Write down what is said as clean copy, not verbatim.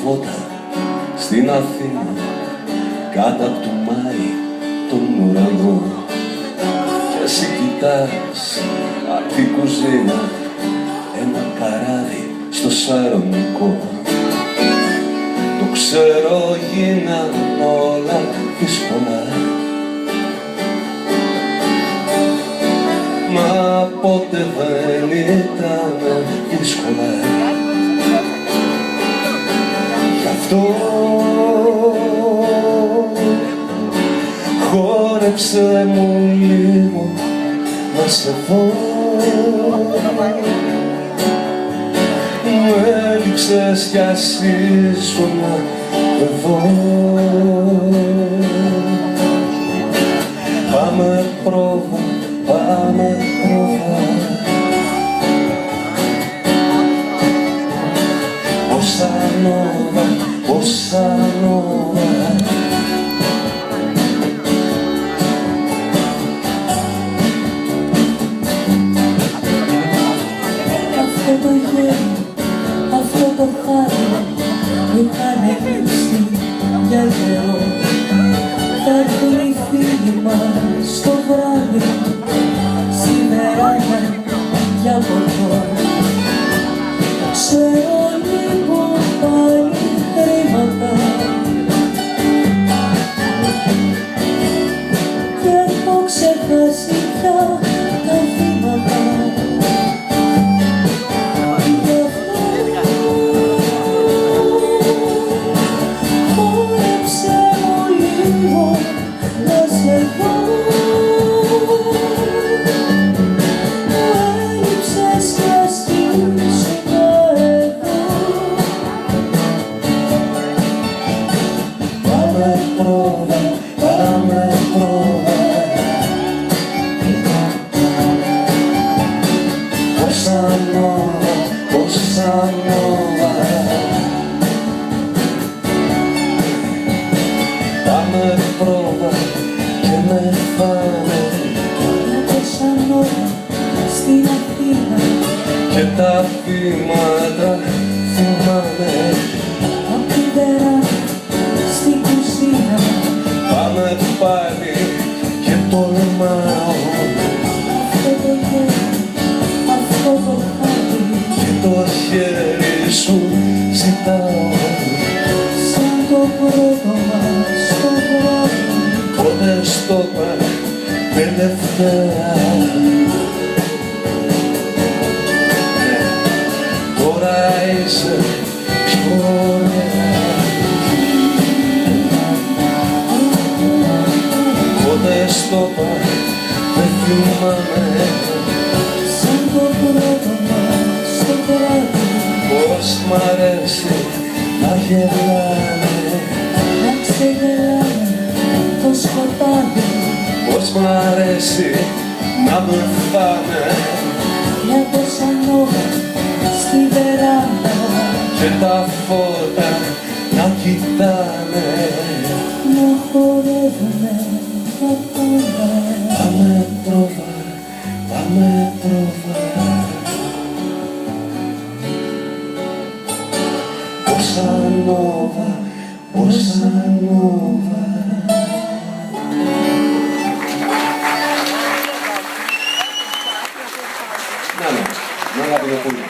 φώτα στην Αθήνα, κάτω απ' του Μάη τον ουρανό. Και εσύ κοιτάς απ' την κουζίνα ένα καράβι στο Σαρονικό. Το ξέρω, γίναν όλα δύσκολα, μα ποτέ δεν ήταν δύσκολα. Γι' αυτό χόρεψε μου λίγο να σε δω. Μου έλειψες κι ας ήσουν εδώ. Πάμε πρόβα, πάμε πρόβα. Bossa nova, bossa nova. Αυτό το γέλιο, αυτό το χάρι που είχαν λείψει για καιρό. Θα έρθουν οι φίλοι μας στο βράδυ, σήμερα για ποτό. Ξέρω λίγο πάλι χρήματα και έχω ξεχάσει πια τα βήματα. Γι' αυτό χόρεψε μου λίγο να σε δω. Μου έλειψες κι ας ήσουν εδώ. Πάμε πρόβα, πάμε πρόβα. Bossa nova, bossa nova. Πάμε πρόβα και με φάνε. Bossa nova στην Αθήνα και τα βήματα θυμάμαι. Απ' τη βεράντα στην κουζίνα πάμε πάλι και τολμάω. Αυτό το χέρι, αυτό το χάρι και το χέρι σου ζητάω. Σαν το πρώτο μας το βράδυ, πότε στο είπα τελευταία. Τώρα είσαι πιο ωραία. Πότε στο είπα δεν θυμάμαι. Σαν το πρώτο μας το βράδυ, πως μ' αρέσει να γελάνε, να ξεγελάνε το σκοτάδι. Πως μ' αρέσει να με φάνε. Μια bossa nova στη βεράντα και τα φώτα να κοιτάνε, να χορεύουνε τα πάντα. Πάμε πρόβα, πάμε πρόβα. Bossa nova, bossa nova. Να, να αγαπητέ πολύ.